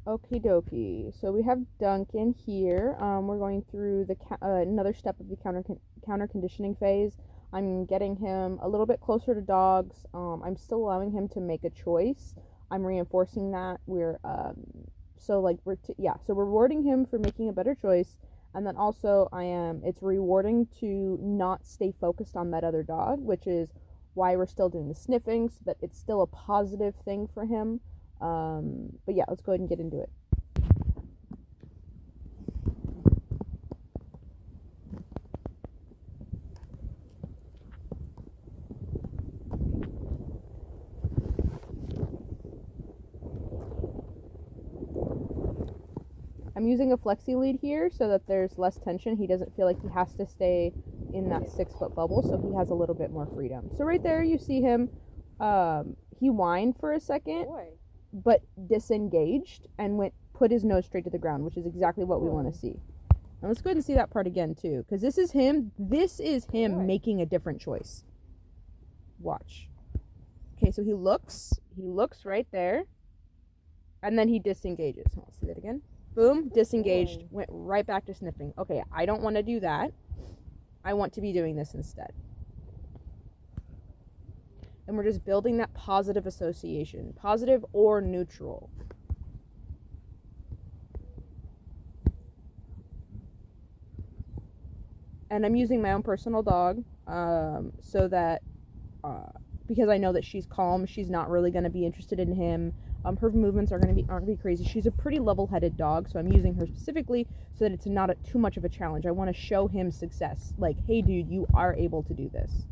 Okie dokie. So we have Duncan here. We're going through the another step of the counter conditioning phase. I'm getting him a little bit closer to dogs. I'm still allowing him to make a choice. I'm reinforcing that so like so we're rewarding him for making a better choice, and then also it's rewarding to not stay focused on that other dog, which is why we're still doing the sniffing, so that it's still a positive thing for him. But yeah, let's go ahead and get into it. I'm using a flexi lead here so that there's less tension. He doesn't feel like he has to stay in that 6-foot bubble, so he has a little bit more freedom. So right there you see him, he whined for a second, but disengaged and put his nose straight to the ground, which is exactly what we want to see. And let's go ahead and see that part again too, because this is him making a different choice. Watch. Okay, so he looks right there, and then he disengages. Let's see that again. Boom, disengaged, went right back to sniffing. Okay, I don't want to do that. I want to be doing this instead. And we're just building that positive association, positive or neutral. And I'm using my own personal dog, so that, because I know that she's calm, she's not really going to be interested in him. Her movements aren't going to be crazy. She's a pretty level-headed dog, so I'm using her specifically so that it's not too much of a challenge. I want to show him success. Like, hey, dude, you are able to do this.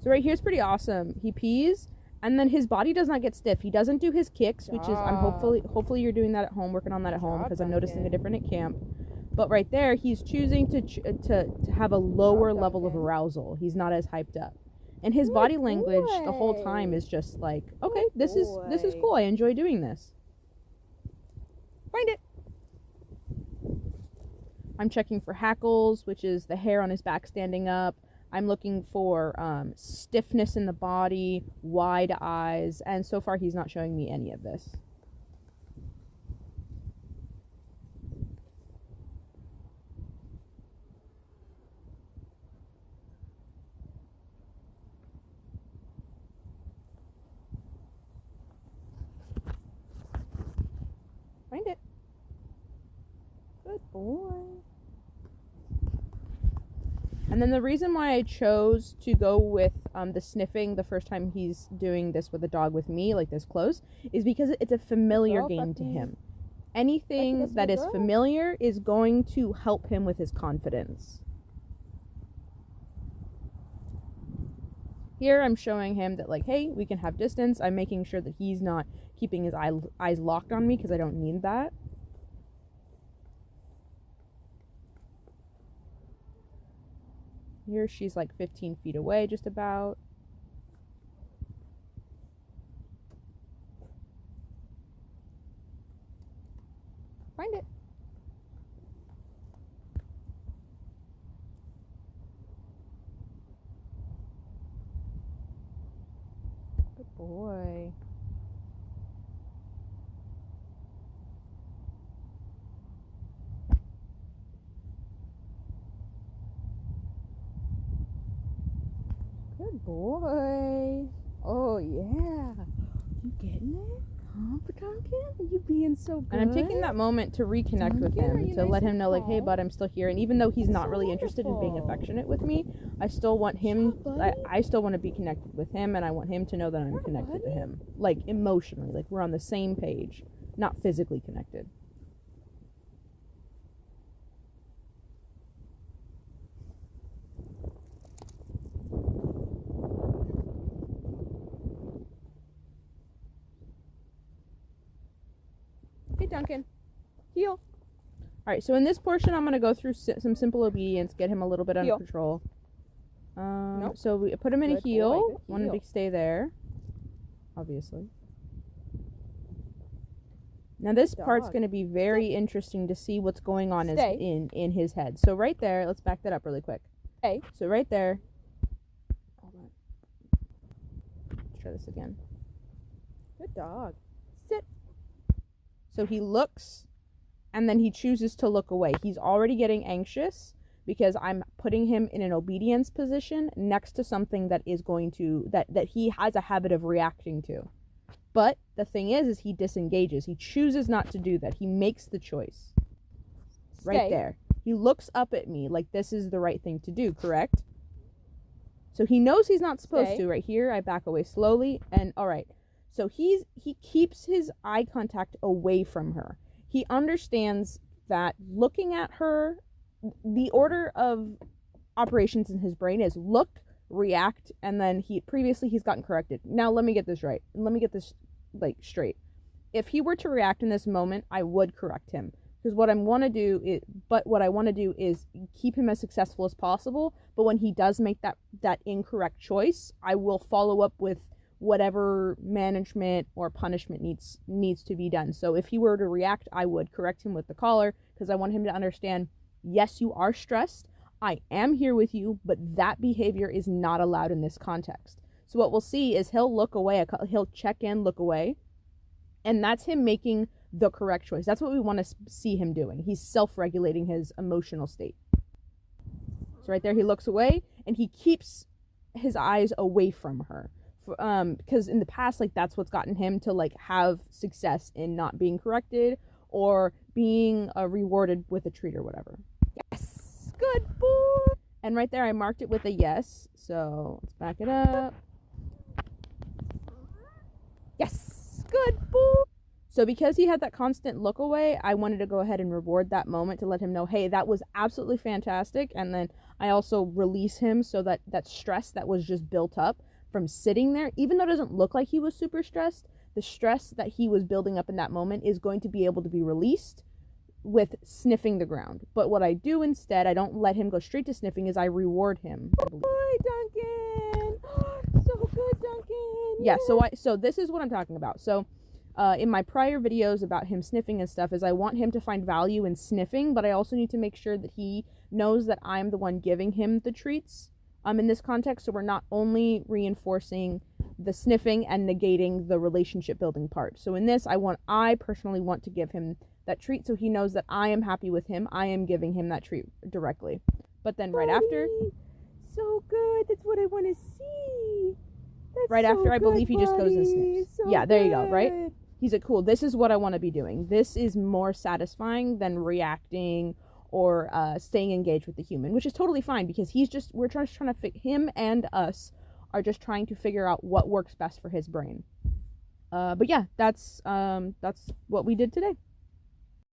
So right here's pretty awesome. He pees, and then his body does not get stiff. He doesn't do his kicks, which is, hopefully you're doing that at home, working on that at home, because I'm noticing a different at camp. But right there, he's choosing to have a lower level of arousal. He's not as hyped up. And his body language the whole time is just like, okay, this is cool. I enjoy doing this. Find it. I'm checking for hackles, which is the hair on his back standing up. I'm looking for stiffness in the body, wide eyes, and so far he's not showing me any of this. Find it. Good boy. And then the reason why I chose to go with the sniffing the first time he's doing this with a dog with me, like this close, is because it's a familiar game to him. Anything that is familiar is going to help him with his confidence. Here I'm showing him that, like, hey, we can have distance. I'm making sure that he's not keeping his eyes locked on me because I don't need that. Here she's like 15 feet away just about. Find it. Good boy. Good boy. Oh, yeah. You getting it? Huh, Duncan? Are you being so good? And I'm taking that moment to reconnect with him, to let him know, like, hey, bud, I'm still here. And even though he's not really interested in being affectionate with me, I still want him, I still want to be connected with him, and I want him to know that I'm connected to him. Like, emotionally. Like, we're on the same page, not physically connected. Hey, Duncan. Heel. Alright, so in this portion, I'm going to go through some simple obedience, get him a little bit under control. Nope. So we put him in a heel. Want him to stay there, obviously. Now this part's going to be very interesting to see what's going on in his head. So right there, let's back that up really quick. Okay. So right there, try this again. Good dog. Sit. So he looks, and then he chooses to look away. He's already getting anxious because I'm putting him in an obedience position next to something that is going to, that he has a habit of reacting to. But the thing is he disengages. He chooses not to do that. He makes the choice. Stay. Right there. He looks up at me like this is the right thing to do, correct? So he knows he's not supposed to. Right here, I back away slowly, and all right. So he keeps his eye contact away from her. He understands that looking at her, the order of operations in his brain is look, react, and then he's gotten corrected. Now let me get this right. Let me get this straight. If he were to react in this moment, I would correct him. Because what I want to do is keep him as successful as possible. But when he does make that incorrect choice, I will follow up with whatever management or punishment needs to be done. So if he were to react, I would correct him with the collar, because I want him to understand, yes, you are stressed. I am here with you, but that behavior is not allowed in this context. So what we'll see is he'll look away. He'll check in, look away. And that's him making the correct choice. That's what we want to see him doing. He's self-regulating his emotional state. So right there, he looks away, and he keeps his eyes away from her. Because in the past, that's what's gotten him to have success in not being corrected or being rewarded with a treat or whatever. Yes, good boy. And right there, I marked it with a yes. So let's back it up. Yes, good boy. So because he had that constant look away, I wanted to go ahead and reward that moment to let him know, hey, that was absolutely fantastic. And then I also release him so that that stress that was just built up from sitting there, even though it doesn't look like he was super stressed, the stress that he was building up in that moment is going to be able to be released with sniffing the ground. But what I do instead, I don't let him go straight to sniffing, is I reward him. Boy, Duncan. So good, Duncan. Yeah, so this is what I'm talking about. So in my prior videos about him sniffing and stuff, is I want him to find value in sniffing, but I also need to make sure that he knows that I'm the one giving him the treats in this context. So we're not only reinforcing the sniffing and negating the relationship building part. So in this, I personally want to give him that treat so he knows that I am happy with him. I am giving him that treat directly. But then right after, so good. That's what I want to see. That's right so after, I believe he just goes and sniffs. So yeah, there you go, right? He's like, cool, this is what I want to be doing. This is more satisfying than reacting or staying engaged with the human, which is totally fine, because we're trying to him and us are just trying to figure out what works best for his brain. But yeah, that's what we did today.